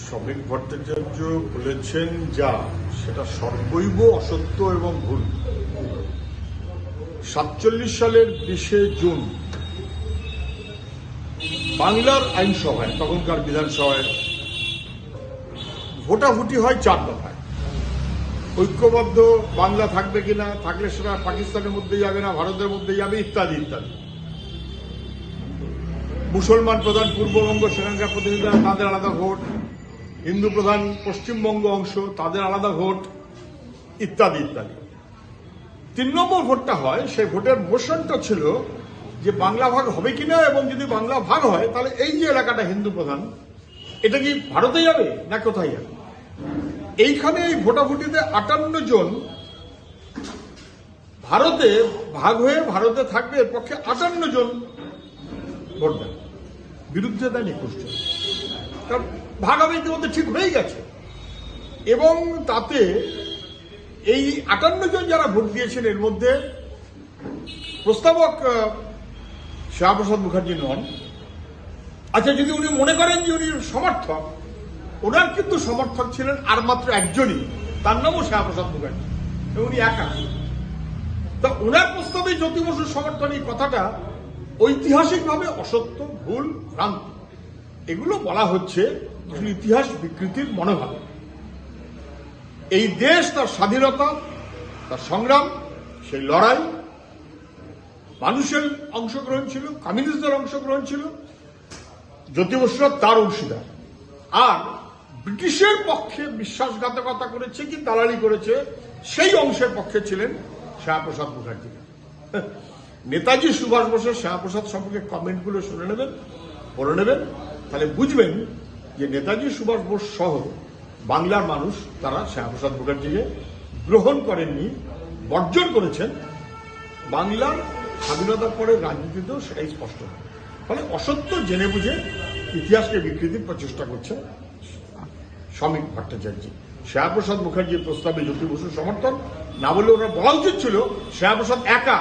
শ্রমিক ভট্টাচার্য বলেছেন যা সেটা সর্বৈব অসত্য এবং ভুল। 47 সালের 20 জুন বাংলার আইনসভায়, তখনকার বিধানসভায় ভোটাভুটি হয় 4 দফায়। ঐক্যবদ্ধ বাংলা থাকবে কিনা, থাকলে সেটা পাকিস্তানের মধ্যে যাবে না ভারতের মধ্যে যাবে, ইত্যাদি ইত্যাদি। মুসলমান প্রধান পূর্ববঙ্গ, সেখানকার প্রতিনিধিরা তাদের আলাদা ভোট, হিন্দু প্রধান পশ্চিমবঙ্গ অংশ তাদের আলাদা ভোট, ইত্যাদি ইত্যাদি। 3 নম্বর ভোটটা হয়, সেই ভোটের মোশনটা ছিল যে বাংলা ভাগ হবে কিনা, এবং যদি বাংলা ভাগ হয় তাহলে এই যে এলাকাটা হিন্দু প্রধান, এটা কি ভারতে যাবে না কোথায় যাবে। এইখানে এই ভোটাভুটিতে 58 জন ভারতে ভাগ হয়ে ভারতে থাকবে, এর পক্ষে 58 জন ভোট দেন, বিরুদ্ধে দেন 21 জন। কারণ ভাগ হবে ইতিমধ্যে ঠিক হয়ে গেছে। এবং তাতে এই 58 জন যারা ভোট দিয়েছেন, এর মধ্যে প্রস্তাবক শ্যামাপ্রসাদ মুখার্জি নন। আচ্ছা, যদি উনি মনে করেন যে উনি সমর্থক, ওনার কিন্তু সমর্থক ছিলেন আর মাত্র একজনই, তার নামও শ্যামাপ্রসাদ মুখার্জি, এবং উনি একা। তা ওনার প্রস্তাবে জ্যোতি বসুর সমর্থন, এই কথাটা ঐতিহাসিকভাবে অসত্য, ভুল, ভ্রান্তি। এগুলো বলা হচ্ছে ইতিহাস বিকৃতির মনোভাব। এই দেশ তার স্বাধীনতা, তার সংগ্রাম, সেই লড়াই, মানুষের অংশগ্রহণ ছিল, কমিউনিস্টদের অংশগ্রহণ ছিল, জ্যোতি বসু তার অংশীদার। আর ব্রিটিশের পক্ষে বিশ্বাসঘাতকতা করেছে কি দালালি করেছে, সেই অংশের পক্ষে ছিলেন শ্যামাপ্রসাদ মুখার্জি। নেতাজি সুভাষ বোসের শ্যামাপ্রসাদ সম্পর্কে কমেন্টগুলো শুনে নেবেন, পড়ে নেবেন, তাহলে বুঝবেন যে নেতাজি সুভাষ বোস সহ বাংলার মানুষ তারা শ্যামাপ্রসাদ মুখার্জিকে গ্রহণ করেননি, বর্জন করেছেন। বাংলার স্বাধীনতার পরে রাজনীতিতেও সেটাই স্পষ্ট। ফলে অসত্য জেনে বুঝে ইতিহাসকে বিকৃতির প্রচেষ্টা করছে শ্রমিক ভট্টাচার্য। শ্যামাপ্রসাদ মুখার্জির প্রস্তাবে জ্যোতি বসুর সমর্থন না বলে ওরা বলা উচিত ছিল শ্যামাপ্রসাদ একা,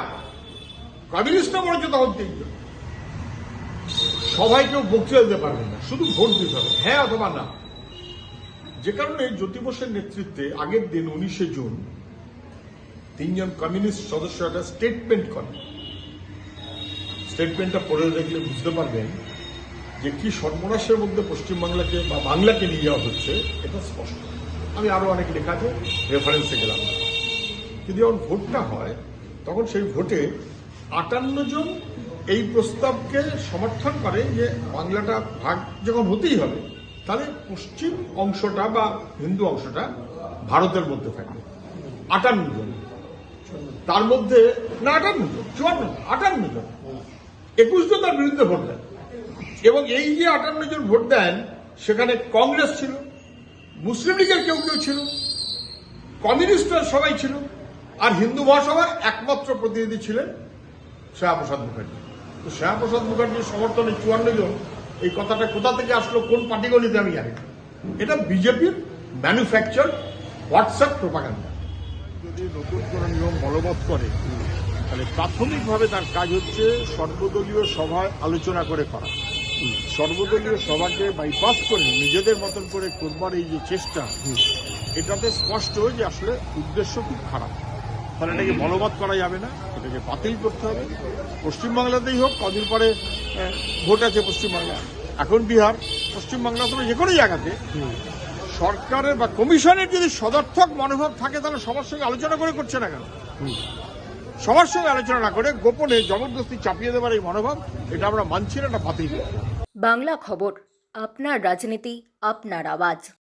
কমিউনিস্টরা বলেছে তখন 3 জন। সবাই কেউ বক্তৃতা দিতে পারবেন না, শুধু ভোট দিতে হবে, হ্যাঁ অথবা না। যে কারণে জ্যোতি বসুর নেতৃত্বে আগের দিন 19 জুন 3 জন কমিউনিস্ট সদস্য একটা স্টেটমেন্ট করেন। স্টেটমেন্টটা পড়ে দেখলে বুঝতে পারবেন যে কি সর্বনাশের মধ্যে পশ্চিমবাংলাকে বা বাংলাকে নিয়ে যাওয়া হচ্ছে, এটা স্পষ্ট। আমি আরো অনেক লেখা আছে, রেফারেন্সে গেলাম। কিন্তু যখন ভোটটা হয়, তখন সেই ভোটে 58 জন এই প্রস্তাবকে সমর্থন করে যে বাংলাটা ভাগ যখন হতেই হবে, তাহলে পশ্চিম অংশটা বা হিন্দু অংশটা ভারতের মধ্যে থাকবে। 58 জন, তার মধ্যে না 58 জন, 58 জন, 21 জন তার বিরুদ্ধে ভোট দেন। এবং এই যে 58 জন ভোট দেন, সেখানে কংগ্রেস ছিল, মুসলিম লীগের কেউ কেউ ছিল, কমিউনিস্টরা সবাই ছিল, আর হিন্দু মহাসভার একমাত্র প্রতিনিধি ছিলেন শ্যামাপ্রসাদ মুখার্জি। তো শ্যামাপ্রসাদ মুখার্জির সমর্থনে 54 জন, এই কথাটা কোথা থেকে আসলো, কোন পাটিগণিতে আমি জানি না। এটা বিজেপির ম্যানুফ্যাকচার হোয়াটসঅ্যাপ প্রোপাগান্ডা। যদি নতুন কোনো নিয়ম বলবৎ করে, তাহলে প্রাথমিকভাবে তার কাজ হচ্ছে সর্বদলীয় সভায় আলোচনা করে করা। সর্বদলীয় সভাকে বাইপাস করে নিজেদের মতন করে করবার এই যে চেষ্টা, এটাতে স্পষ্ট যে আসলে উদ্দেশ্য খুব খারাপ। তাহলে এটাকে বলবৎ করা যাবে না, এটাকে বাতিল করতে হবে। পশ্চিমবাংলাতেই হোক, কদিন পরে ভোট আছে পশ্চিমবাংলা, এখন বিহার, পশ্চিমবাংলা, তবে যে কোনো জায়গাতে সরকারের বা কমিশনের যদি সদর্থক মনোভাব থাকে, তাহলে সবার সঙ্গে আলোচনা করে করছে না কেন? সবার সঙ্গে আলোচনা না করে গোপনে জবরদস্তি চাপিয়ে দেবার এই মনোভাব, এটা আমরা মানছি না, এটা বাতিল। বাংলা খবর, আপনার রাজনীতি, আপনার আওয়াজ।